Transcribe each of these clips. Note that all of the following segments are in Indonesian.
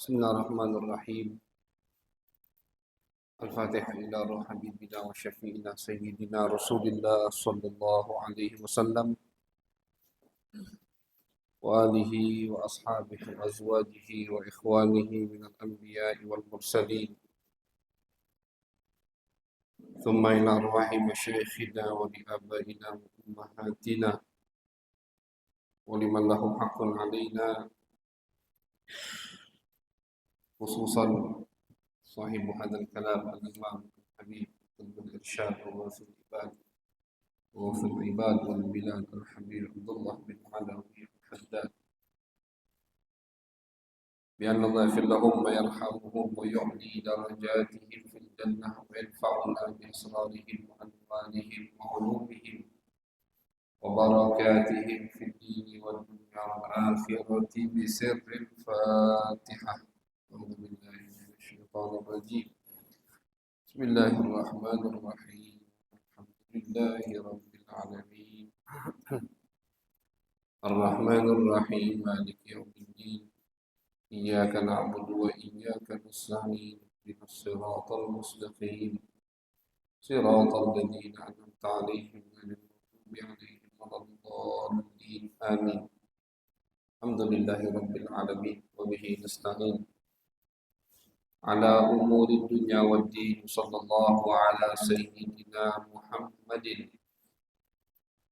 بسم الله الرحمن الرحيم. الفاتحة إلى روح حبيبنا وشفيعنا سيدنا رسول الله صلى الله عليه وسلم وآله وأصحابه وأزواجه وإخوانه من الأنبياء والمرسلين، ثم إلى أرواح مشايخنا ولآبائنا وأمهاتنا ولمن له حق علينا، خصوصا صاحب هذا الكلام الإمام الحبيب طب الإرشاد ووافي العباد وفي العباد والبلاد الحبيب عبد الله بن علوي الحداد، بأن الله يغفر لهم ويرحمهم ويعلي درجاتهم في الجنة وينفعنا بأسرارهم وأنوارهم وعلومهم وبركاتهم في الدين والدنيا والآخرة بسر الفاتحة. أعوذ بالله من الشيطان الرجيم. بسم الله الرحمن الرحيم. الحمد لله رب العالمين الرحمن الرحيم مالك يوم الدين، إياك نعبد وإياك نستعين، اهدنا الصراط المستقيم صراط الذين أنعمت عليهم غير المغضوب عليهم ولا الضالين آمين. الحمد لله رب العالمين وبه نستعين على أمور الدنيا والدين. صلى الله على سيدنا محمد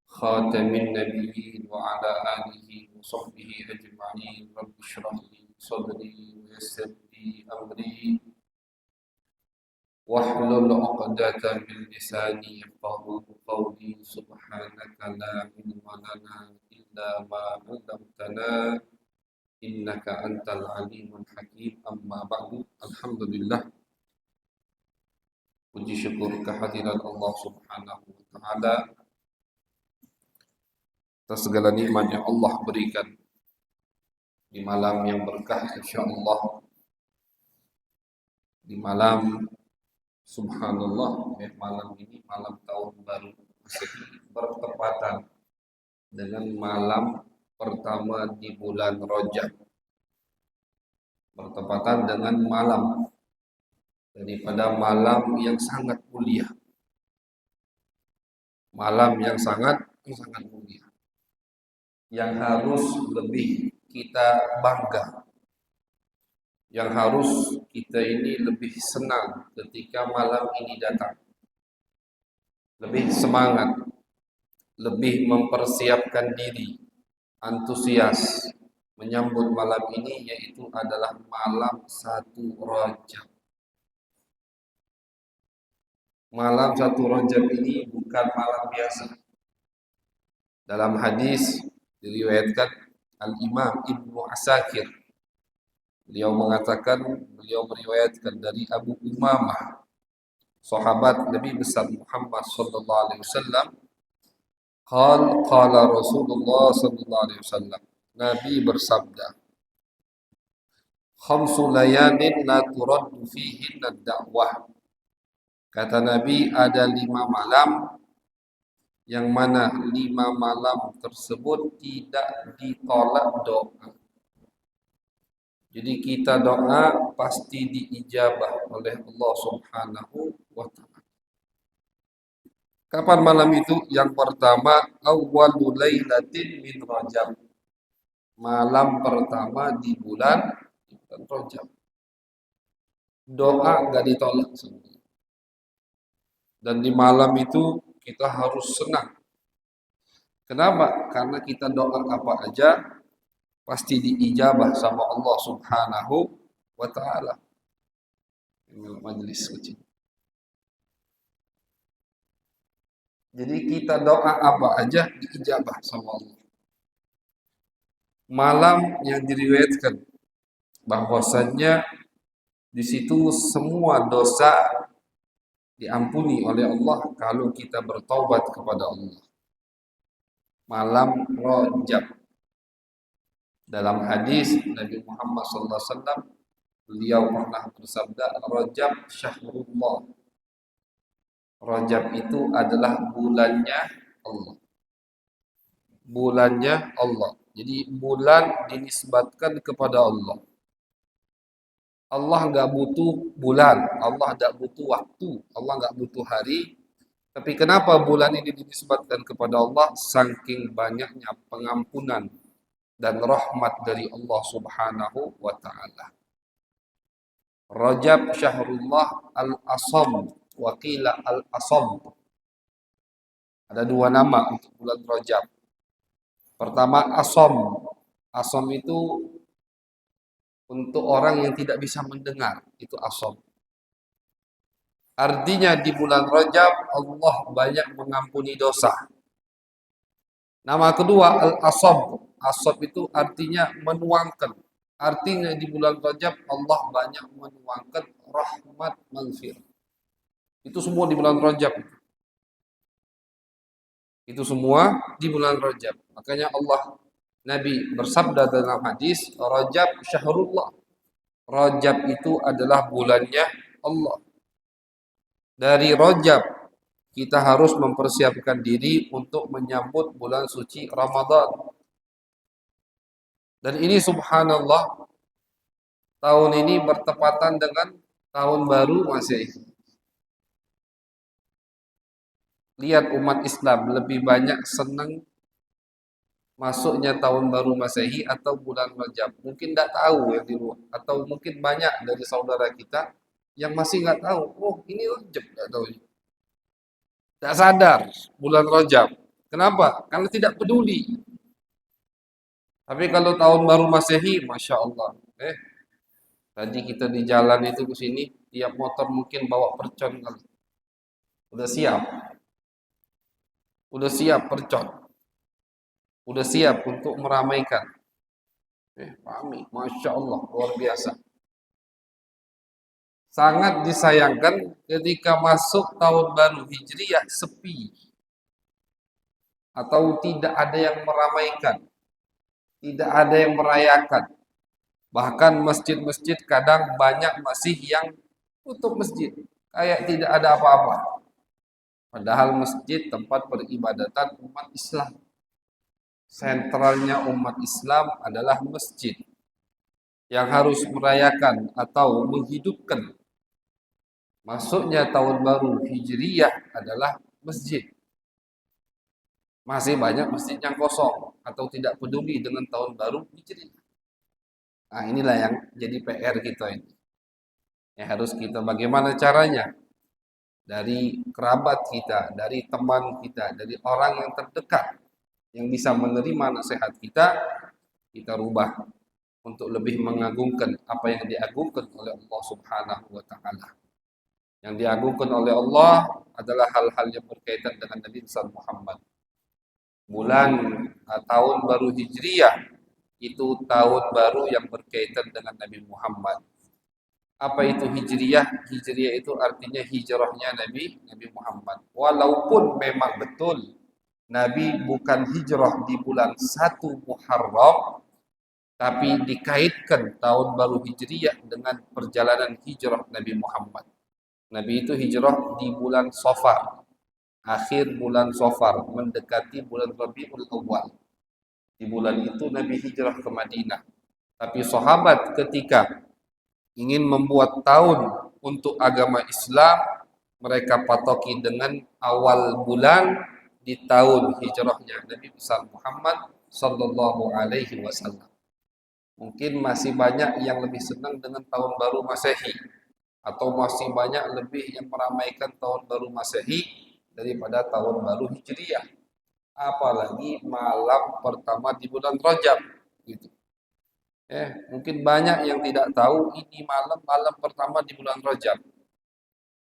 خاتم النبيين وعلى آله وصحبه أجمعين. رب اشرح لي صدري ويسر لي أمري واحلل عقدة من لساني يفقهوا قولي. سبحانك لا علم لنا إلا ما علمتنا إنك أنت العليم الحكيم. أما بعد، Alhamdulillah, puji syukur kehadiran Allah Subhanahu wa Ta'ala atas segala nikmat yang Allah berikan di malam yang berkah, insyaallah, di malam subhanallah, malam ini malam tahun baru Masehi, bertepatan dengan malam pertama di bulan Rajab, bertepatan dengan malam daripada malam yang sangat mulia, malam yang sangat mulia, yang harus lebih kita bangga, yang harus kita ini lebih senang ketika malam ini datang, lebih semangat, lebih mempersiapkan diri, antusias menyambut malam ini, yaitu adalah malam 1 Rajab. Malam 1 Rajab ini bukan malam biasa. Dalam hadis diriwayatkan Al-Imam Ibnu Asakir, beliau mengatakan, beliau meriwayatkan dari Abu Umamah, sahabat Nabi besar Muhammad sallallahu alaihi wasallam, qala Rasulullah sallallahu alaihi wasallam, Nabi bersabda, khamsu layalin la turaddu fihinna ad-da'wah. Kata Nabi, ada 5 malam yang mana 5 malam tersebut tidak ditolak doa. Jadi kita doa pasti diijabah oleh Allah Subhanahu wa Ta'ala. Kapan malam itu? Yang pertama, awwalul lailatin min Rajab. Malam pertama di bulan Rajab. Doa enggak ditolak. Dan di malam itu kita harus senang. Kenapa? Karena kita doa apa aja pasti diijabah sama Allah Subhanahu wa Ta'ala. Ini majelis kecil. Jadi kita doa apa aja diijabah sama Allah. Malam yang diriwayatkan bahwasannya di situ semua dosa diampuni oleh Allah kalau kita bertaubat kepada Allah. Malam Rajab. Dalam hadis Nabi Muhammad SAW, beliau pernah bersabda, Rajab syahrullah. Rajab itu adalah bulannya Allah. Bulannya Allah. Jadi bulan dinisbatkan kepada Allah. Allah nggak butuh bulan, Allah nggak butuh waktu, Allah nggak butuh hari. Tapi kenapa bulan ini dinisbatkan kepada Allah? Saking banyaknya pengampunan dan rahmat dari Allah Subhanahu wa taala. Rajab syahrullah al-asam, wa qila al-asam. Ada dua nama untuk bulan Rajab. Pertama asam. Asam itu untuk orang yang tidak bisa mendengar, itu asam. Artinya di bulan Rajab Allah banyak mengampuni dosa. Nama kedua al-asab. Asab itu artinya menuangkan. Artinya di bulan Rajab Allah banyak menuangkan rahmat maghfirah. Itu semua di bulan Rajab. Itu semua di bulan Rajab. Makanya Allah Nabi bersabda dalam hadis, Rajab syahrullah. Rajab itu adalah bulannya Allah. Dari Rajab kita harus mempersiapkan diri untuk menyambut bulan suci Ramadan. Dan ini subhanallah, tahun ini bertepatan dengan tahun baru Masehi. Lihat umat Islam lebih banyak senang masuknya tahun baru Masehi atau bulan Rajab. Mungkin tidak tahu yang di luar, atau mungkin banyak dari saudara kita yang masih nggak tahu. Oh, ini Rajab, nggak tahu. Tidak sadar bulan Rajab. Kenapa? Karena tidak peduli. Tapi kalau tahun baru Masehi, masya Allah. Tadi kita di jalan itu ke sini, tiap motor mungkin bawa percon kali. Udah siap. Udah siap percon. Udah siap untuk meramaikan. Pahami, masya Allah, luar biasa. Sangat disayangkan ketika masuk tahun baru Hijriah sepi. Atau tidak ada yang meramaikan. Tidak ada yang merayakan. Bahkan masjid-masjid kadang banyak masih yang tutup masjid. Kayak tidak ada apa-apa. Padahal masjid tempat peribadatan umat Islam. Sentralnya umat Islam adalah masjid. Yang harus merayakan atau menghidupkan masuknya tahun baru Hijriyah adalah masjid. Masih banyak masjid yang kosong atau tidak peduli dengan tahun baru Hijriyah. Nah, inilah yang jadi PR kita ini. Ya, harus kita bagaimana caranya? Dari kerabat kita, dari teman kita, dari orang yang terdekat yang bisa menerima nasihat kita, kita rubah untuk lebih mengagungkan apa yang diagungkan oleh Allah Subhanahu wa taala. Yang diagungkan oleh Allah adalah hal-hal yang berkaitan dengan Nabi Muhammad. Bulan tahun baru Hijriyah itu tahun baru yang berkaitan dengan Nabi Muhammad. Apa itu Hijriyah? Hijriyah itu artinya hijrahnya Nabi Muhammad. Walaupun memang betul Nabi bukan hijrah di bulan 1 Muharram, tapi dikaitkan tahun baru Hijriyah dengan perjalanan hijrah Nabi Muhammad. Nabi itu hijrah di bulan Safar, akhir bulan Safar, mendekati bulan Rabiul Awwal. Di bulan itu Nabi hijrah ke Madinah. Tapi sahabat ketika ingin membuat tahun untuk agama Islam, mereka patoki dengan awal bulan di tahun hijrahnya Nabi besar Muhammad sallallahu alaihi wasallam. Mungkin masih banyak yang lebih senang dengan tahun baru Masehi, atau masih banyak lebih yang meramaikan tahun baru Masehi daripada tahun baru Hijriyah. Apalagi malam pertama di bulan Rajab gitu. Mungkin banyak yang tidak tahu ini malam pertama di bulan Rajab.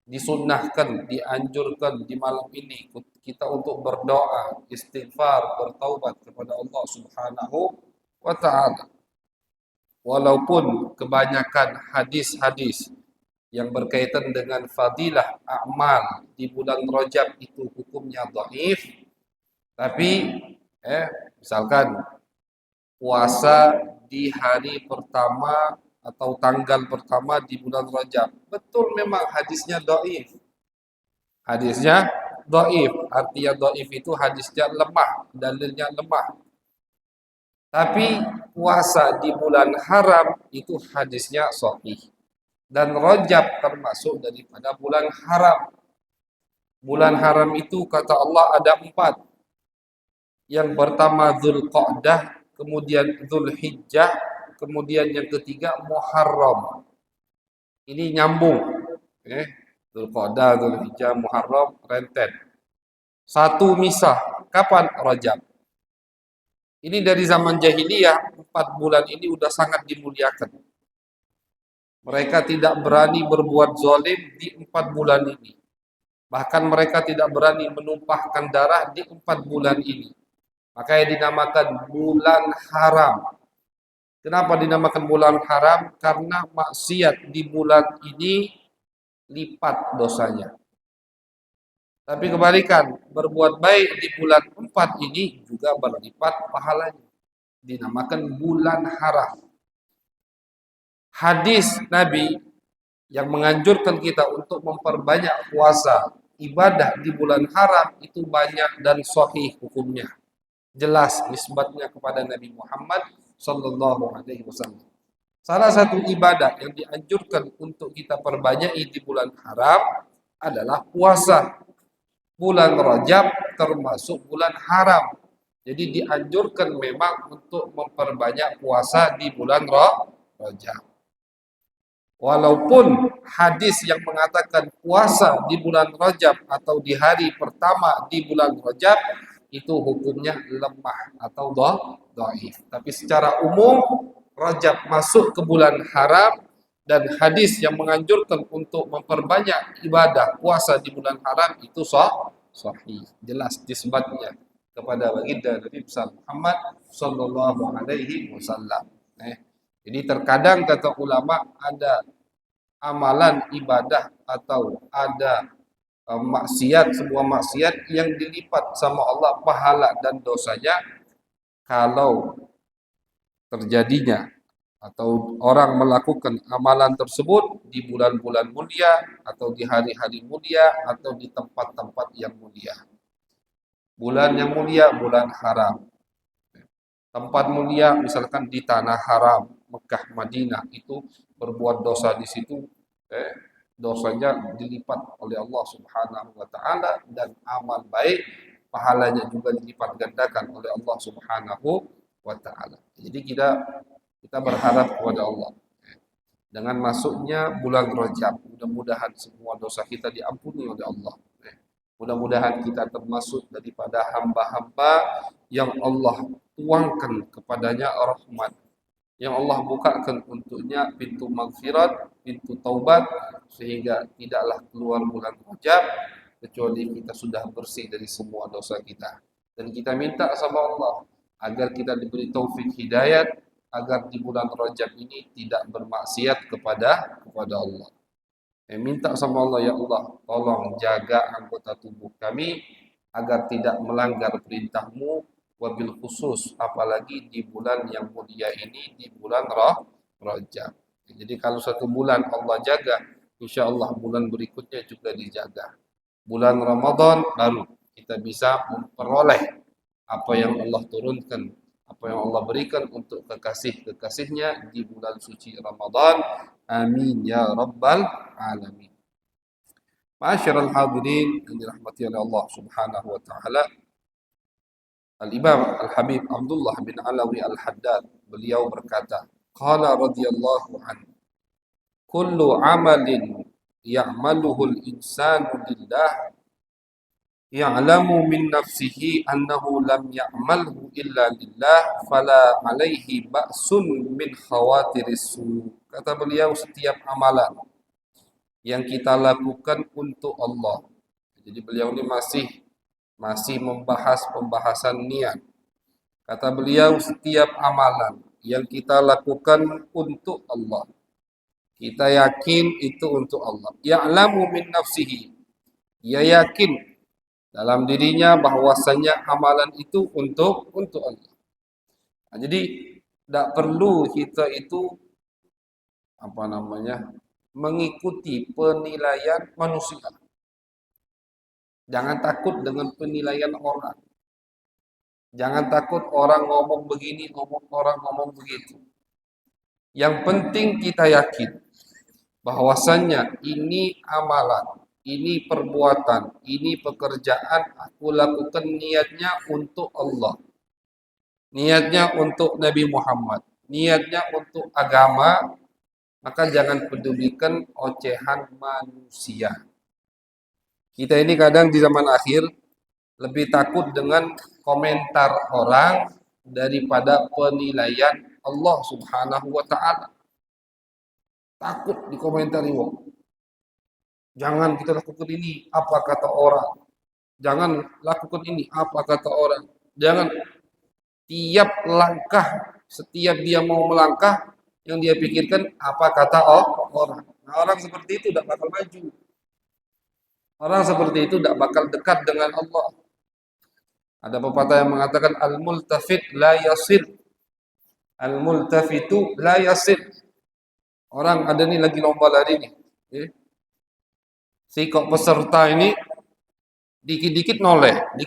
Disunnahkan, dianjurkan di malam ini kita untuk berdoa, istighfar, bertaubat kepada Allah Subhanahu wa taala. Walaupun kebanyakan hadis-hadis yang berkaitan dengan fadilah amal di bulan Rajab itu hukumnya dhaif, tapi misalkan puasa di hari pertama atau tanggal pertama di bulan Rajab. Betul memang hadisnya dhaif. Hadisnya dhaif, artinya dhaif itu hadisnya lemah, dalilnya lemah. Tapi puasa di bulan haram itu hadisnya sahih. Dan Rajab termasuk daripada bulan haram. Bulan haram itu kata Allah ada 4. Yang pertama Dzulqa'dah, kemudian Dzulhijjah, kemudian yang ketiga Muharram. Ini nyambung. Dzulqa'dah, Dzulhijjah, Muharram, rentet. Satu misah. Kapan? Rajab. Ini dari zaman jahiliyah, 4 bulan ini udah sangat dimuliakan. Mereka tidak berani berbuat zalim di 4 bulan ini. Bahkan mereka tidak berani menumpahkan darah di 4 bulan ini. Makanya dinamakan bulan haram. Kenapa dinamakan bulan haram? Karena maksiat di bulan ini lipat dosanya. Tapi kebalikan, berbuat baik di bulan 4 ini juga berlipat pahalanya. Dinamakan bulan haram. Hadis Nabi yang menganjurkan kita untuk memperbanyak puasa, ibadah di bulan haram itu banyak dan sahih hukumnya. Jelas nisbatnya kepada Nabi Muhammad sallallahu alaihi wasallam. Salah satu ibadah yang dianjurkan untuk kita perbanyak di bulan haram adalah puasa. Bulan Rajab termasuk bulan haram. Jadi dianjurkan memang untuk memperbanyak puasa di bulan Rajab. Walaupun hadis yang mengatakan puasa di bulan Rajab atau di hari pertama di bulan Rajab itu hukumnya lemah atau dhaif. Tapi secara umum Rajab masuk ke bulan haram dan hadis yang menganjurkan untuk memperbanyak ibadah puasa di bulan haram itu sahih, jelas nisbatnya kepada baginda Nabi Muhammad sallallahu alaihi wasallam. Jadi terkadang kata ulama ada amalan ibadah atau ada maksiat, sebuah maksiat yang dilipat sama Allah pahala dan dosanya kalau terjadinya atau orang melakukan amalan tersebut di bulan-bulan mulia atau di hari-hari mulia atau di tempat-tempat yang mulia. Bulan yang mulia, bulan haram. Tempat mulia misalkan di tanah haram, Mekah, Madinah, itu berbuat dosa di situ, dosanya dilipat oleh Allah Subhanahu wa taala dan amal baik pahalanya juga dilipat gandakan oleh Allah Subhanahu wa taala. Jadi kita berharap kepada Allah dengan masuknya bulan Rajab, mudah-mudahan semua dosa kita diampuni oleh Allah. Mudah-mudahan kita termasuk daripada hamba-hamba yang Allah tuangkan kepadanya rahmat, yang Allah bukakan untuknya pintu maghfirat, pintu taubat, sehingga tidaklah keluar bulan Rajab kecuali kita sudah bersih dari semua dosa kita. Dan kita minta sama Allah agar kita diberi taufik hidayat, agar di bulan Rajab ini tidak bermaksiat kepada Allah. Minta sama Allah, ya Allah, tolong jaga anggota tubuh kami agar tidak melanggar perintahmu, wabil khusus apalagi di bulan yang mulia ini, di bulan Rajab. Jadi kalau satu bulan Allah jaga, insya Allah bulan berikutnya juga dijaga. Bulan Ramadan baru kita bisa memperoleh apa yang Allah turunkan, apa yang Allah berikan untuk kekasih-kekasihnya di bulan suci Ramadan. Amin ya rabbal alamin. Ma'asyiral hadirin yang dirahmati oleh Allah Subhanahu wa taala. Al-Imam Al-Habib Abdullah bin Alawi Al-Haddad beliau berkata, qala radhiyallahu anhu, kullu amalin ya'maluhu al-insanu lillah ya'lamu min nafsihi annahu lam ya'malhu illa lillah fala alaihi ba'sun min khawatiris su. Kata beliau, setiap amalan yang kita lakukan untuk Allah. Jadi beliau ini masih membahas pembahasan niat. Kata beliau, setiap amalan yang kita lakukan untuk Allah, kita yakin itu untuk Allah. Ya'lamu min nafsihi. Dia yakin dalam dirinya bahwasanya amalan itu untuk Allah. Nah, jadi tidak perlu kita itu mengikuti penilaian manusia. Jangan takut dengan penilaian orang. Jangan takut orang ngomong begini, orang ngomong begitu. Yang penting kita yakin bahwasannya ini amalan, ini perbuatan, ini pekerjaan aku lakukan niatnya untuk Allah. Niatnya untuk Nabi Muhammad, niatnya untuk agama, maka jangan pedulikan ocehan manusia. Kita ini kadang di zaman akhir lebih takut dengan komentar orang daripada penilaian Allah Subhanahu wa taala. Takut dikomentari wong. Jangan kita lakukan ini, apa kata orang. Jangan lakukan ini, apa kata orang. Jangan tiap langkah, setiap dia mau melangkah, yang dia pikirkan apa kata orang. Nah, orang seperti itu tidak bakal maju. Orang seperti itu tidak bakal dekat dengan Allah. Ada pepatah yang mengatakan al-multafit la yasil. Al-multafitu la yasil. Orang ada nih lagi lomba lari nih. Si kok peserta ini dikit-dikit noleh.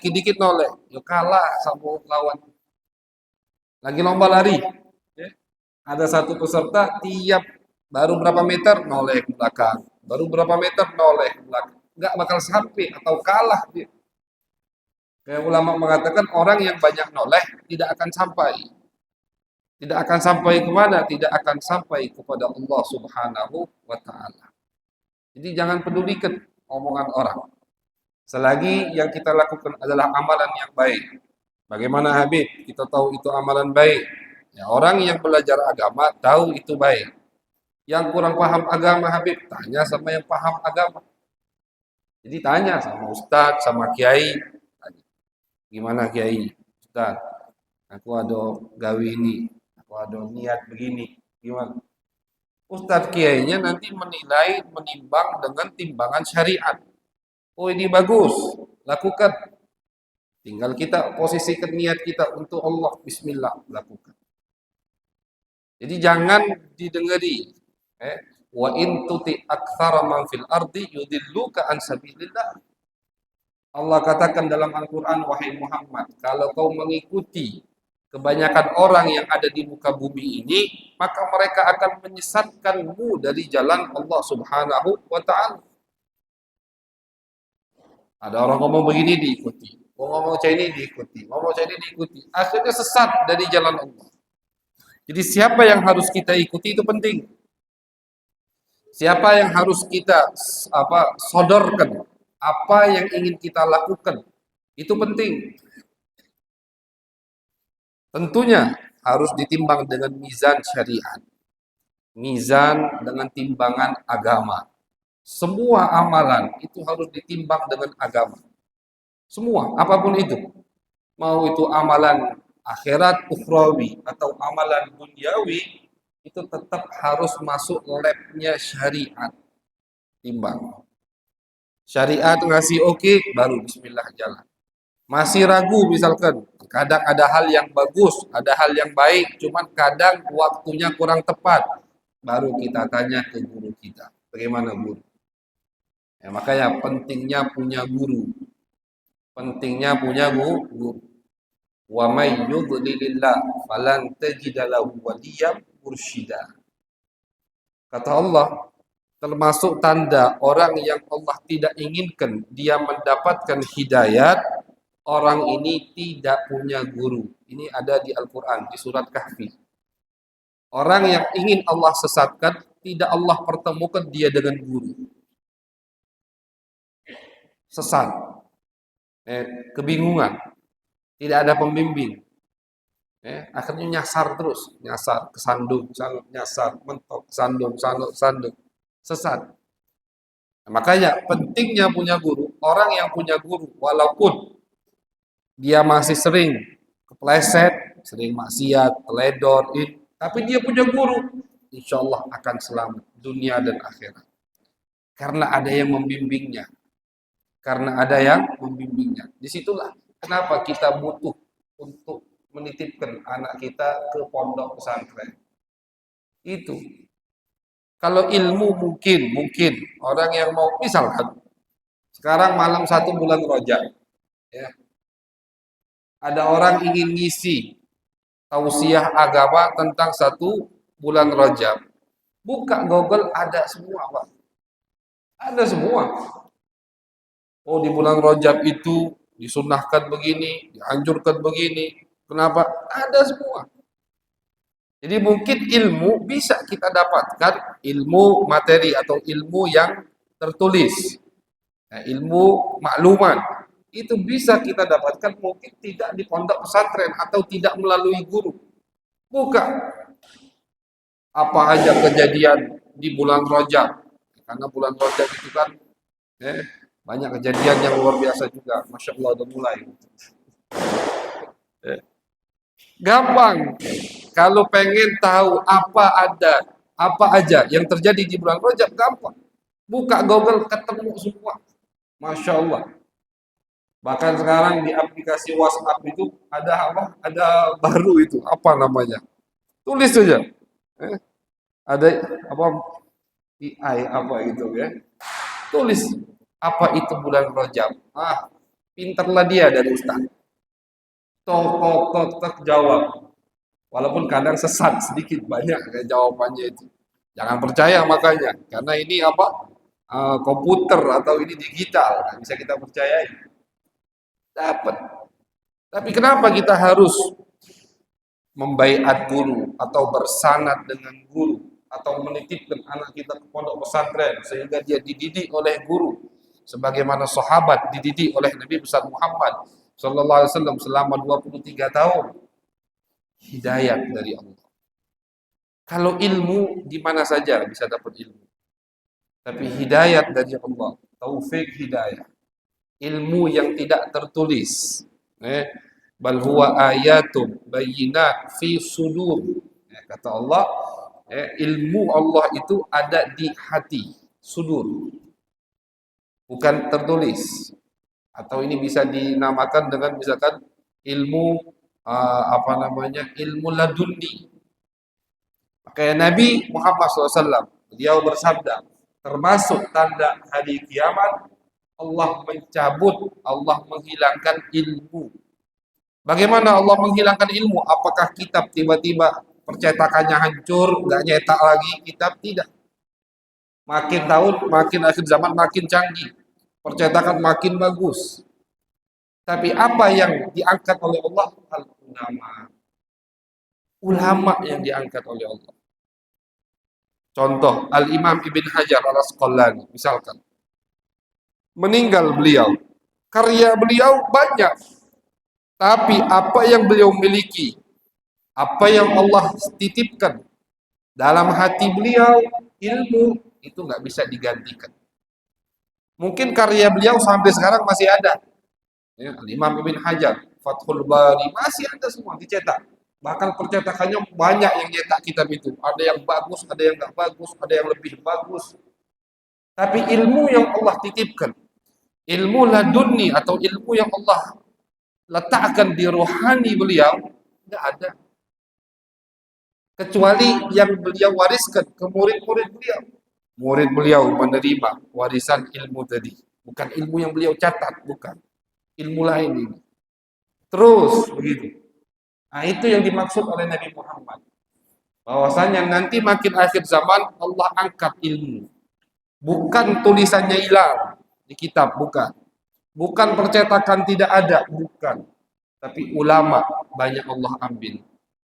Ya kalah sama lawan. Lagi lomba lari. Ada satu peserta tiap baru berapa meter noleh ke belakang. Baru berapa meter noleh ke belakang. Enggak bakal sampai atau kalah dia. Kayak ulama mengatakan orang yang banyak noleh tidak akan sampai. Tidak akan sampai kemana? Tidak akan sampai kepada Allah Subhanahu wa ta'ala. Jadi jangan pedulikan omongan orang. Selagi yang kita lakukan adalah amalan yang baik. Bagaimana Habib? Kita tahu itu amalan baik. Ya, orang yang belajar agama tahu itu baik. Yang kurang paham agama Habib, tanya sama yang paham agama. Jadi tanya sama ustadz, sama kiai. Gimana kiai? Ustadz, aku ada gawe ini. Aku ada niat begini. Gimana? Ustadz kiainya nanti menilai, menimbang dengan timbangan syariat. Oh ini bagus, lakukan. Tinggal kita posisikan niat kita untuk Allah. Bismillah, lakukan. Jadi jangan didengari. Wa in tuti aktsara man fil ardi yudilluka an sabilillah. Allah katakan dalam Al-Qur'an, wahai Muhammad, kalau kau mengikuti kebanyakan orang yang ada di muka bumi ini, maka mereka akan menyesatkanmu dari jalan Allah Subhanahu wa ta'ala. Ada orang ngomong begini diikuti, ngomong ini diikuti, ngomong ini diikuti. Akhirnya sesat dari jalan Allah. Jadi siapa yang harus kita ikuti itu penting. Siapa yang harus kita sodorkan, apa yang ingin kita lakukan, itu penting. Tentunya harus ditimbang dengan mizan syariat, mizan dengan timbangan agama. Semua amalan itu harus ditimbang dengan agama. Semua, apapun itu. Mau itu amalan akhirat ukhrawi atau amalan duniawi, itu tetap harus masuk labnya syariat. Timbang. Syariat ngasih oke, baru bismillah jalan. Masih ragu misalkan, kadang ada hal yang bagus, ada hal yang baik, cuman kadang waktunya kurang tepat. Baru kita tanya ke guru kita, bagaimana guru? Ya, makanya pentingnya punya guru. Pentingnya punya guru. Wa may yudlilillah falan tajida lahu waliyan mursyida. Kata Allah, termasuk tanda orang yang Allah tidak inginkan dia mendapatkan hidayat, orang ini tidak punya guru. Ini ada di Al-Qur'an di surat Kahfi. Orang yang ingin Allah sesatkan, tidak Allah pertemukan dia dengan guru. Sesat. Kebingungan. Tidak ada pembimbing. Akhirnya nyasar terus, nyasar, kesandung, nyasar, mentok, sandung, sandung, sesat. Nah, makanya pentingnya punya guru. Orang yang punya guru, walaupun dia masih sering kepleset, sering maksiat, teledor, tapi dia punya guru, insya Allah akan selamat dunia dan akhirat. Karena ada yang membimbingnya. Disitulah kenapa kita butuh untuk menitipkan anak kita ke pondok pesantren. Itu. Kalau ilmu mungkin orang yang mau, misalkan sekarang malam 1 bulan Rajab, ya, ada orang ingin ngisi tausiah agama tentang 1 bulan Rajab. Buka Google, ada semua, Pak. Ada semua. Oh, di bulan Rajab itu disunahkan begini, dianjurkan begini. Kenapa? Ada semua. Jadi mungkin ilmu bisa kita dapatkan, ilmu materi atau ilmu yang tertulis. Nah, ilmu makluman itu bisa kita dapatkan mungkin tidak di pondok pesantren atau tidak melalui guru. Buka apa aja kejadian di bulan Rajab. Karena bulan Rajab itu kan banyak kejadian yang luar biasa juga. Masya Allah udah mulai. Eh, Gampang. Kalau pengen tahu apa aja yang terjadi di bulan Rajab, gampang. Buka Google, ketemu semua. Masya Allah. Bahkan sekarang di aplikasi WhatsApp itu ada apa? Ada baru itu, apa namanya? Tulis saja. Eh, ada apa AI apa itu ya? Tulis apa itu bulan Rajab. Pinterlah dia dari Ustaz. Tok tok tok tok jawab. Walaupun kadang sesat sedikit banyak kayak jawabannya itu. Jangan percaya makanya, karena ini apa? Komputer atau ini digital, nggak bisa kita percayai. Dapat. Tapi kenapa kita harus membaiat guru atau bersanad dengan guru atau menitipkan anak kita ke pondok pesantren sehingga dia dididik oleh guru sebagaimana sahabat dididik oleh Nabi besar Muhammad sallallahu alaihi wasallam selama 23 tahun? Hidayat dari Allah. Kalau ilmu di mana saja bisa dapat ilmu. Tapi hidayat dari Allah, taufik hidayah. Ilmu yang tidak tertulis. Bal huwa ayatun bayyinat fi sudur. Kata Allah, ilmu Allah itu ada di hati, sudur. Bukan tertulis. Atau ini bisa dinamakan dengan misalkan ilmu ilmu laduni. Makanya Nabi Muhammad SAW, beliau bersabda, termasuk tanda hari kiamat, Allah mencabut, Allah menghilangkan ilmu. Bagaimana Allah menghilangkan ilmu? Apakah kitab tiba-tiba percetakannya hancur, nggak nyetak lagi kitab? Tidak. Makin tahun, makin akhir zaman, makin canggih. Percetakan makin bagus. Tapi apa yang diangkat oleh Allah? Al-ulama. Ulama yang diangkat oleh Allah. Contoh, Al-Imam Ibn Hajar Al-Asqalani, misalkan. Meninggal beliau. Karya beliau banyak. Tapi apa yang beliau miliki, apa yang Allah titipkan dalam hati beliau, ilmu, itu nggak bisa digantikan. Mungkin karya beliau sampai sekarang masih ada. Ya, Imam Ibn Hajar, Fathul Bari, masih ada semua dicetak. Bahkan percetakannya banyak yang cetak kitab itu. Ada yang bagus, ada yang nggak bagus, ada yang lebih bagus. Tapi ilmu yang Allah titipkan, ilmu laduni atau ilmu yang Allah letakkan di rohani beliau, nggak ada. Kecuali yang beliau wariskan ke murid-murid beliau. Murid beliau menerima warisan ilmu tadi. Bukan ilmu yang beliau catat, bukan. Ilmu lain ini. Terus begitu. Nah, itu yang dimaksud oleh Nabi Muhammad. Bahwasanya nanti makin akhir zaman Allah angkat ilmu. Bukan tulisannya hilang di kitab, bukan. Bukan percetakan tidak ada, bukan. Tapi ulama banyak Allah ambil.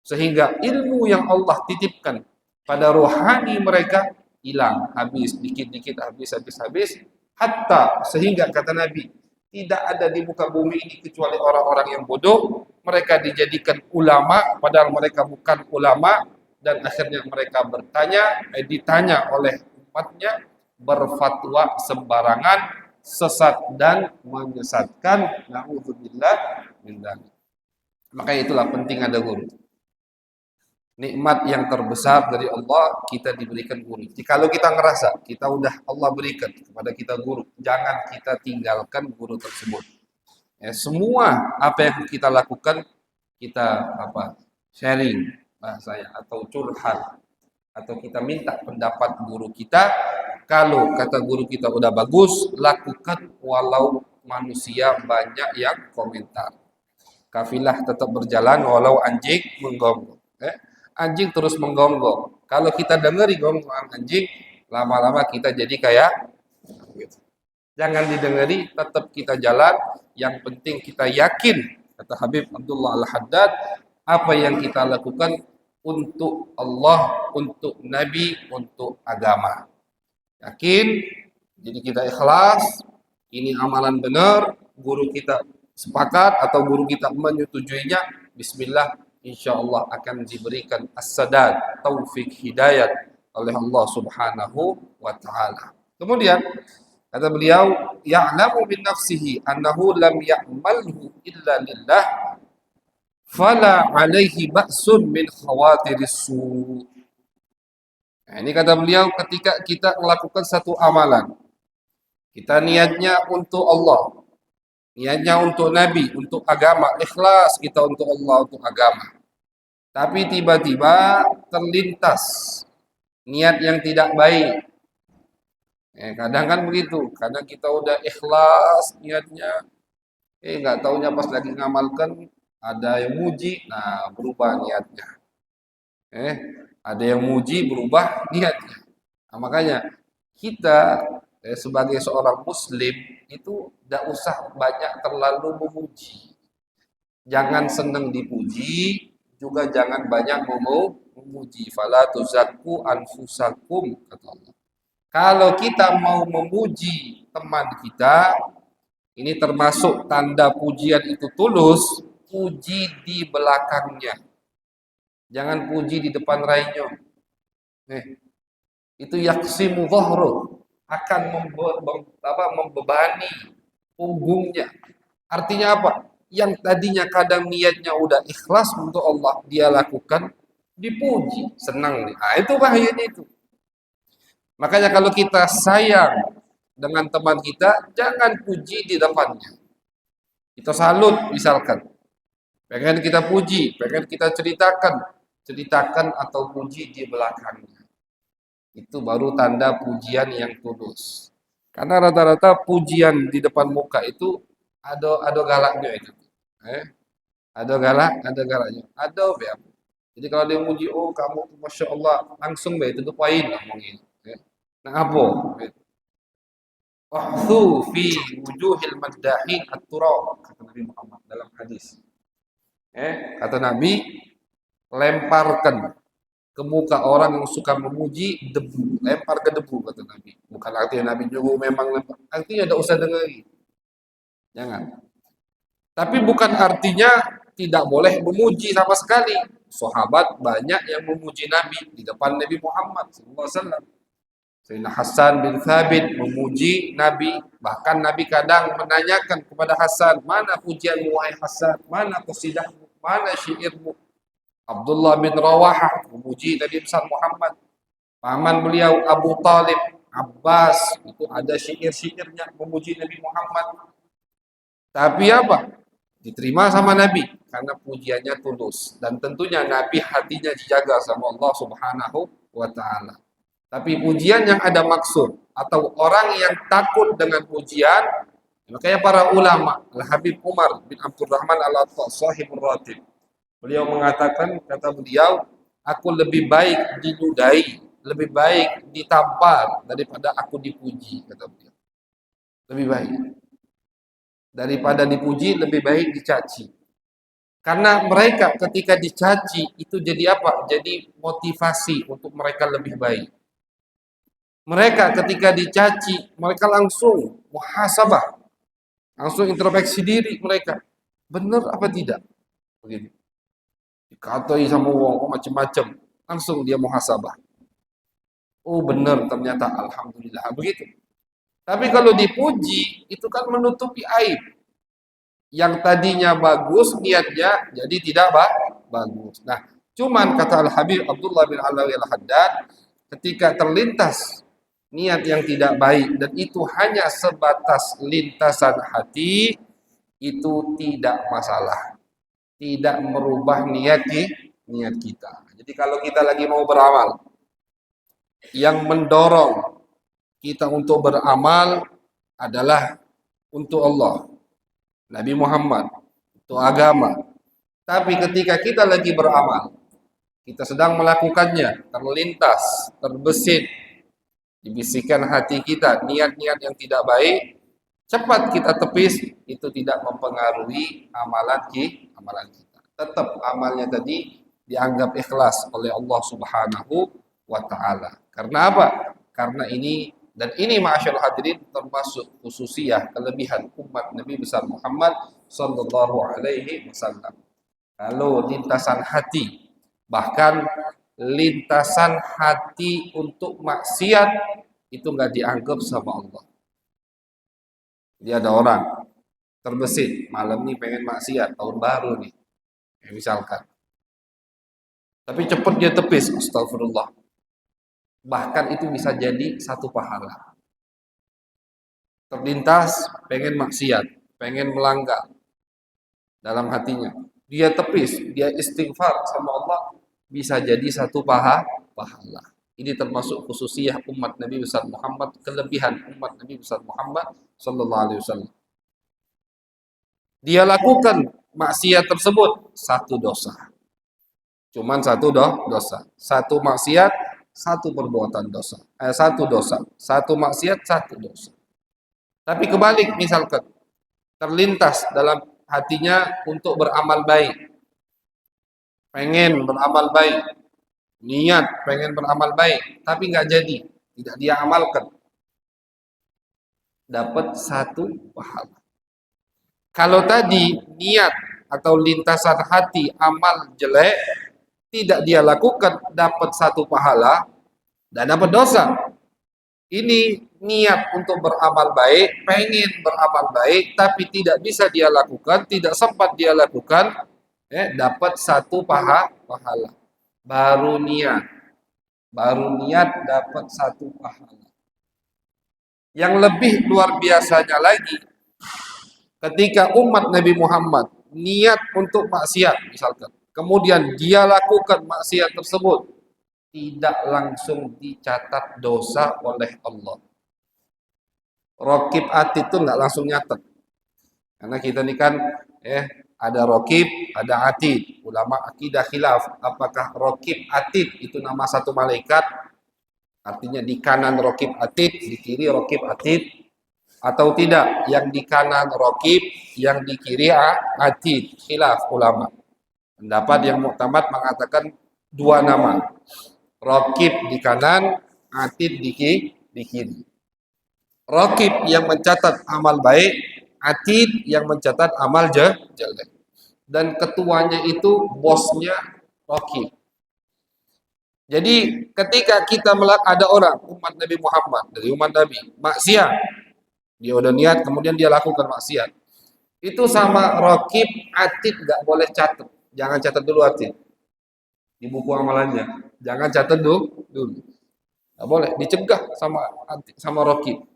Sehingga ilmu yang Allah titipkan pada rohani mereka hilang, habis, dikit-dikit, habis. Hatta sehingga kata Nabi, tidak ada di muka bumi ini kecuali orang-orang yang bodoh. Mereka dijadikan ulama, padahal mereka bukan ulama. Dan akhirnya mereka ditanya oleh umatnya, berfatwa sembarangan, sesat dan menyesatkan. Na'udzubillah min dzalik. Maka itulah penting ada guru. Nikmat yang terbesar dari Allah kita diberikan guru. Jadi kalau kita ngerasa kita udah Allah berikan kepada kita guru, jangan kita tinggalkan guru tersebut. Ya, semua apa yang kita lakukan kita sharing bahasanya atau curhat atau kita minta pendapat guru kita. Kalau kata guru kita udah bagus, lakukan walau manusia banyak yang komentar. Kafilah tetap berjalan walau anjing menggonggong. anjing terus menggonggong. Kalau kita dengeri gonggongan anjing, lama-lama kita jadi kayak gitu. Jangan didengeri, tetap kita jalan. Yang penting kita yakin, kata Habib Abdullah Al-Haddad, apa yang kita lakukan untuk Allah, untuk Nabi, untuk agama. Yakin, jadi kita ikhlas, ini amalan benar, guru kita sepakat atau guru kita menyetujuinya, bismillah, insya Allah akan diberikan as-sadad, taufik, hidayat oleh Allah Subhanahu wa Ta'ala. Kemudian kata beliau, ya'lamu min nafsihi annahu lam ya'malhu illa lillah, fala alaihi ba'sun min khawatiris su'. Nah, ini kata beliau, ketika kita melakukan satu amalan, kita niatnya untuk Allah, niatnya untuk Nabi, untuk agama, ikhlas kita untuk Allah, untuk agama. Tapi tiba-tiba terlintas niat yang tidak baik. Kadang kan begitu, kadang kita udah ikhlas niatnya, nggak taunya pas lagi ngamalkan ada yang muji, nah berubah niatnya. Ada yang muji berubah niatnya. Nah, makanya kita sebagai seorang muslim itu tidak usah banyak terlalu memuji. Jangan senang dipuji, juga jangan banyak memuji. Fala tuzakku anfusakum, kata Allah. Kalau kita mau memuji teman kita, ini termasuk tanda pujian itu tulus, puji di belakangnya. Jangan puji di depan rainya. Itu yaksimu dhahru, akan membebani punggungnya. Artinya apa? Yang tadinya kadang niatnya udah ikhlas untuk Allah, dia lakukan, dipuji, senang nih. Nah, itu bahayanya itu. Makanya kalau kita sayang dengan teman kita, jangan puji di depannya. Kita salut misalkan. Pengen kita puji, pengen kita ceritakan atau puji di belakangnya. Itu baru tanda pujian yang tulus. Karena rata-rata pujian di depan muka itu ada galaknya itu. Ada galaknya. Ada ya. Jadi kalau dia muji, oh kamu masya Allah, langsung be itu poin ngomongin. Nah apa? Wahthu fi wujuhil maddahin at-turab, kata Nabi Muhammad dalam hadis. Kata Nabi, lemparkan ke muka orang yang suka memuji debu, lempar ke debu, kata Nabi. Bukan artinya Nabi nyuruh memang lempar, artinya tidak usah dengari. Jangan. Tapi bukan artinya tidak boleh memuji sama sekali. Sahabat banyak yang memuji Nabi di depan Nabi Muhammad SAW. Sayyidina Hasan bin Thabit memuji Nabi, bahkan Nabi kadang menanyakan kepada Hasan, mana pujianmu wahai Hasan, mana qasidahmu, mana syairmu. Abdullah bin Rawahah memuji Nabi besar Muhammad. Paman beliau Abu Talib, Abbas, itu ada syair-syairnya memuji Nabi Muhammad. Tapi apa? Diterima sama Nabi karena pujiannya tulus, dan tentunya Nabi hatinya dijaga sama Allah Subhanahu wa Ta'ala. Tapi pujian yang ada maksud atau orang yang takut dengan pujian, makanya para ulama, Al-Habib Umar bin Abdurrahman Al-Atta' Sahibur Ratib, beliau mengatakan, kata beliau, aku lebih baik diludahi, lebih baik ditampar daripada aku dipuji, kata beliau. Lebih baik daripada dipuji, lebih baik dicaci. Karena mereka ketika dicaci itu jadi apa? Jadi motivasi untuk mereka lebih baik. Mereka ketika dicaci, mereka langsung muhasabah, langsung introspeksi diri mereka. Benar apa tidak? Begitu. Dikatai sama wong macam-macam, langsung dia muhasabah. Oh benar ternyata, alhamdulillah, begitu. Tapi kalau dipuji, itu kan menutupi aib. Yang tadinya bagus niatnya, jadi tidak bagus. Nah, cuman kata Al-Habib Abdullah bin Alawi Al-Haddad, ketika terlintas niat yang tidak baik dan itu hanya sebatas lintasan hati, itu tidak masalah, tidak merubah niat kita. Jadi kalau kita lagi mau beramal, yang mendorong kita untuk beramal adalah untuk Allah, Nabi Muhammad, untuk agama. Tapi ketika kita lagi beramal, kita sedang melakukannya, terlintas, terbesit, dibisikkan hati kita, niat-niat yang tidak baik, cepat kita tepis, itu tidak mempengaruhi amalan kita. Tetap amalnya tadi dianggap ikhlas oleh Allah Subhanahu wa taala. Karena apa? Karena ini dan ini ma'asyarul hadirin termasuk khususiyah kelebihan umat Nabi besar Muhammad sallallahu alaihi wasallam. Kalau lintasan hati, bahkan lintasan hati untuk maksiat itu nggak dianggap sama Allah. Dia ada orang terbesit malam nih pengen maksiat tahun baru nih, misalkan. Tapi cepat dia tepis, astagfirullah. Bahkan itu bisa jadi satu pahala. Terlintas pengen maksiat, pengen melanggar dalam hatinya. Dia tepis, dia istighfar sama Allah, bisa jadi satu pahala. Ini termasuk khususiyah umat Nabi besar Muhammad, kelebihan umat Nabi besar Muhammad sallallahu alaihi wasallam. Dia lakukan maksiat tersebut satu dosa. Cuman satu dosa. Satu maksiat, satu perbuatan dosa. Satu dosa. Satu maksiat, satu dosa. Tapi kebalik misalkan terlintas dalam hatinya untuk beramal baik. Pengen beramal baik. Niat pengen beramal baik, tapi nggak jadi, tidak dia amalkan. Dapat satu pahala. Kalau tadi niat atau lintasan hati amal jelek tidak dia lakukan, dapat satu pahala dan dapat dosa. Ini niat untuk beramal baik, pengen beramal baik, tapi tidak bisa dia lakukan, tidak sempat dia lakukan, dapat satu pahala. Baru niat dapat satu pahala. Yang lebih luar biasanya lagi, ketika umat Nabi Muhammad niat untuk maksiat misalkan, kemudian dia lakukan maksiat tersebut, tidak langsung dicatat dosa oleh Allah. Raqib atid itu nggak langsung nyatet. Karena kita ini kan ada raqib, ada atid. Ulama akidah khilaf, apakah raqib atid itu nama satu malaikat? Artinya di kanan raqib atid, di kiri raqib atid, atau tidak? Yang di kanan raqib, yang di kiri atid. Khilaf ulama. Pendapat yang muktamad mengatakan dua nama. Raqib di kanan, atid di kiri. Raqib yang mencatat amal baik, atid yang mencatat amal jelek. Dan ketuanya itu bosnya Raqib. Jadi ketika kita ada orang umat Nabi Muhammad dari umat Nabi maksiat, dia udah niat kemudian dia lakukan maksiat, itu sama Raqib atid nggak boleh catat. Jangan catat dulu atid di buku amalannya, jangan catat dulu. Nggak boleh, dicegah sama Raqib.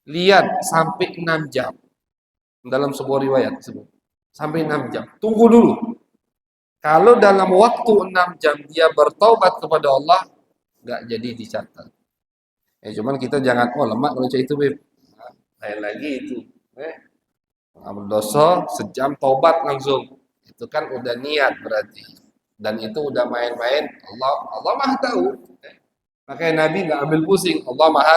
Lihat sampai 6 jam dalam sebuah riwayat tersebut. Sampai 6 jam. Tunggu dulu. Kalau dalam waktu 6 jam dia bertaubat kepada Allah, nggak jadi dicatat. Cuman kita jangan, lemak kalau itu, Beb. Nah, lain lagi itu. Amal dosa, sejam taubat langsung. Itu kan udah niat berarti. Dan itu udah main-main. Allah Maha tahu. Makanya Nabi nggak ambil pusing. Allah Maha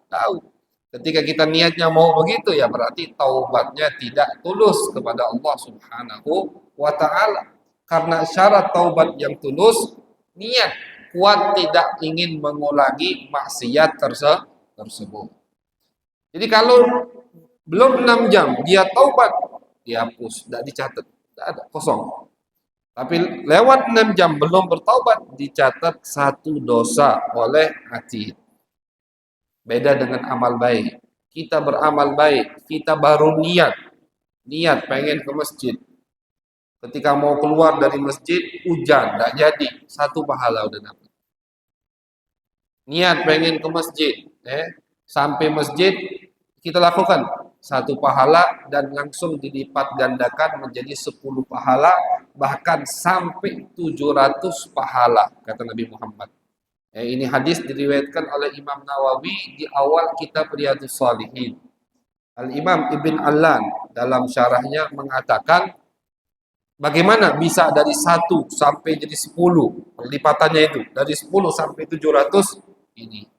tahu. Ketika kita niatnya mau begitu, ya berarti taubatnya tidak tulus kepada Allah Subhanahu wa ta'ala. Karena syarat taubat yang tulus, niat kuat tidak ingin mengulangi maksiat tersebut. Jadi kalau belum 6 jam dia taubat, dihapus, tidak dicatat, tidak ada, kosong. Tapi lewat 6 jam belum bertaubat, dicatat satu dosa oleh atid. Beda dengan amal baik. Kita beramal baik, kita baru niat pengen ke masjid. Ketika mau keluar dari masjid, hujan, tidak jadi, satu pahala udah dapat. Niat pengen ke masjid, sampai masjid kita lakukan satu pahala dan langsung dilipat gandakan menjadi 10 pahala, bahkan sampai 700 pahala, kata Nabi Muhammad. Ini hadis diriwayatkan oleh Imam Nawawi di awal kitab Riyadhus Shalihin. Al-Imam Ibn Allan dalam syarahnya mengatakan Bagaimana bisa dari 1 sampai jadi 10? Perlipatannya itu dari 10 sampai 700 ini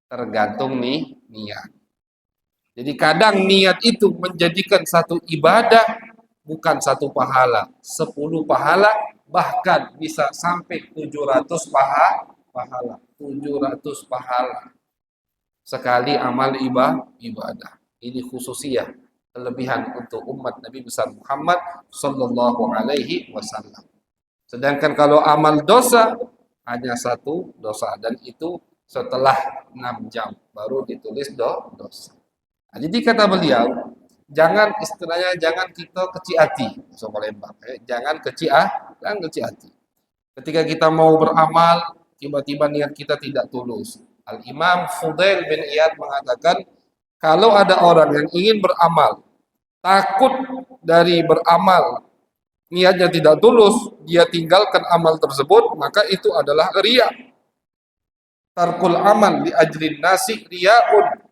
tergantung nih niat. Jadi kadang niat itu menjadikan satu ibadah bukan satu pahala, 10 pahala, bahkan bisa sampai 700 pahala, 700 pahala sekali amal ibadah. Ini khususiyah kelebihan untuk umat Nabi besar Muhammad sallallahu alaihi wasallam. Sedangkan kalau amal dosa hanya satu dosa dan itu setelah 6 jam baru ditulis dosa. Nah, jadi kata beliau, jangan istilahnya jangan kita kecil hati, so Palembang. Jangan kecil hati. Ketika kita mau beramal, tiba-tiba niat kita tidak tulus. Al-Imam Fudail bin Iyad mengatakan, kalau ada orang yang ingin beramal, takut dari beramal, niatnya tidak tulus, dia tinggalkan amal tersebut, maka itu adalah riya. Tarkul amal li ajrin nasi riyaun.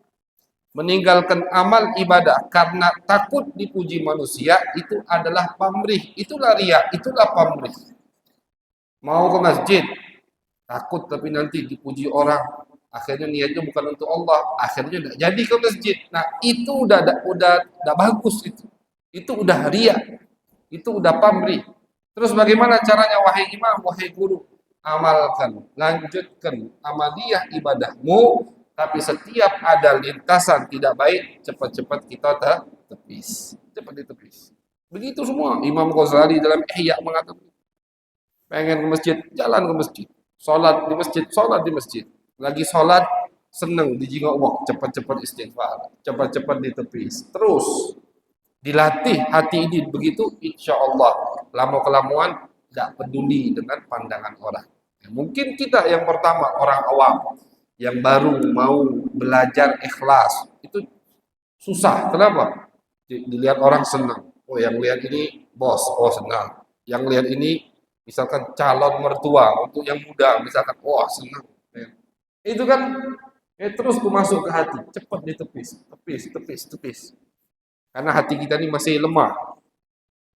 Meninggalkan amal ibadah karena takut dipuji manusia itu adalah pamrih, itulah riya, itulah pamrih. Mau ke masjid, takut tapi nanti dipuji orang, akhirnya niatnya bukan untuk Allah, akhirnya tidak jadi ke masjid. Nah itu udah bagus itu udah riya, itu udah pamrih. Terus bagaimana caranya wahai imam, wahai guru? Amalkan, lanjutkan amaliyah ibadahmu, tapi setiap ada lintasan tidak baik, cepat-cepat kita tepis. Cepat ditepis. Begitu semua. Imam Ghazali dalam Ihya mengatakan, pengen ke masjid, jalan ke masjid. Sholat di masjid. Lagi sholat, seneng dijingok wah, cepat-cepat istighfar, cepat-cepat ditepis. Terus dilatih hati ini begitu, insya Allah lama kelamaan tidak peduli dengan pandangan orang. Mungkin kita yang pertama orang awam yang baru mau belajar ikhlas itu susah. Kenapa? Dilihat orang senang. Oh yang lihat ini bos, oh senang. Yang lihat ini misalkan calon mertua untuk yang muda, misalkan, wah senang. Itu kan terus masuk ke hati, cepat ditepis, tepis. Karena hati kita ini masih lemah.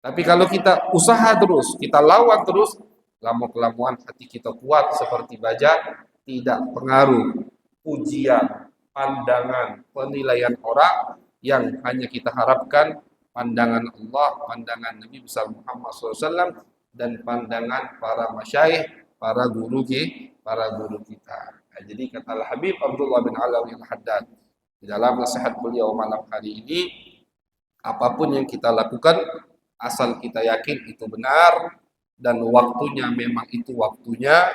Tapi kalau kita usaha terus, kita lawan terus, lama-kelamaan hati kita kuat seperti baja, tidak pengaruh pujian, pandangan, penilaian orang yang hanya kita harapkan pandangan Allah, pandangan Nabi besar Muhammad SAW, dan pandangan para masyayikh, para guru kita. Nah, jadi kata Habib Abdullah bin Alawi Al-Haddad di dalam nasihat beliau malam hari ini, apapun yang kita lakukan, asal kita yakin itu benar dan waktunya memang itu waktunya.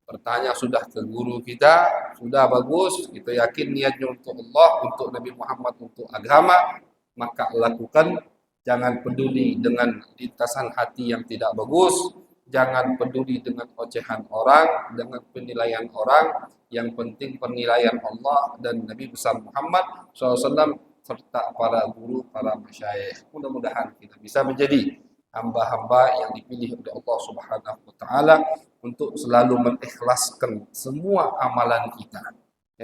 Bertanya sudah ke guru kita, sudah bagus, kita yakin niatnya untuk Allah, untuk Nabi Muhammad, untuk agama, maka lakukan. Jangan peduli dengan lintasan hati yang tidak bagus, jangan peduli dengan ocehan orang, dengan penilaian orang. Yang penting penilaian Allah dan Nabi besar Muhammad SAW serta para guru, para masyayikh. Mudah-mudahan kita bisa menjadi hamba-hamba yang dipilih oleh Allah Subhanahu wa taala untuk selalu mengikhlaskan semua amalan kita.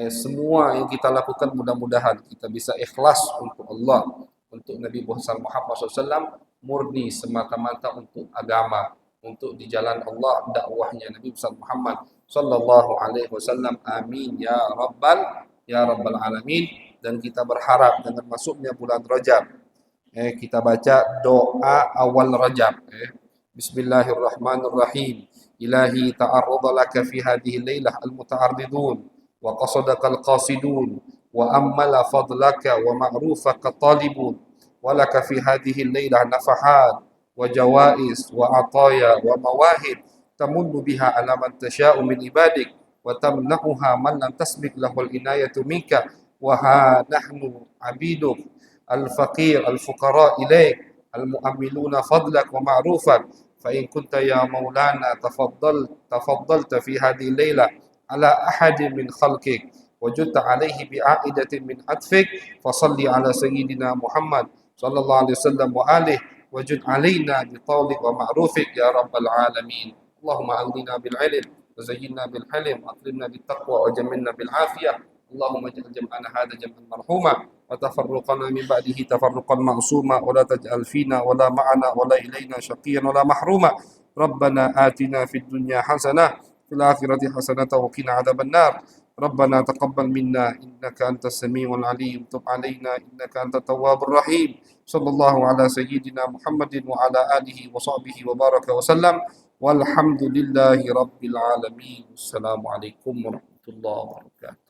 Semua yang kita lakukan mudah-mudahan kita bisa ikhlas untuk Allah, untuk Nabi Muhammad SAW, murni semata-mata untuk agama, untuk di jalan Allah, dakwahnya Nabi Muhammad sallallahu alaihi wasallam. Amin ya rabbal alamin. Dan kita berharap dengan masuknya bulan Rajab, kita baca doa awal Rajab. Bismillahirrahmanirrahim. Ilahi ta'arrada laka fi hadhihi al-lailah al-muta'arridun wa qasadaka al-qasidun wa ammala fadlaka wa ma'rufaka talibun wa laka fi hadhihi al-lailah nafahat wa jawaiz wa ataya wa mawahib tamunnu biha ala man tasha'u min ibadik wa tamna'uha man lam tasbik lahu al-inayatu minka wa ha nahnu abiduk al-faqir al-fuqara ilaik al-mu'amiluna fadlak wa ma'rufak fa in kunta ya maulana tafadhalta fi hadhihi al-lailah ala ahadin min khalqik wajudta alaihi bi'aidatin min atfik fasalli ala sayyidina Muhammad sallallahu alaihi wasallam wa alihi wajud alaina bitawlik wa ma'rufik ya rabbal alamin. Allahumma aghnina bil ilm wa zayyinna bil hilm wa akrimna bit taqwa wa jamilna bil afiyah. اللهم اجعل جمعنا هذا جمعا مرحوما وتفرقنا من بعده تفرقا معصوما ولا تجعل فينا ولا معنا ولا إلينا شقيا ولا محروما. ربنا آتنا في الدنيا حسنة في الآخرة حسنة وقنا عذاب النار. ربنا تقبل منا إنك أنت السميع العليم تب علينا إنك أنت التواب الرحيم. صلى الله على سيدنا محمد وعلى آله وصحبه وبارك وسلم والحمد لله رب العالمين. السلام عليكم ورحمة الله وبركاته.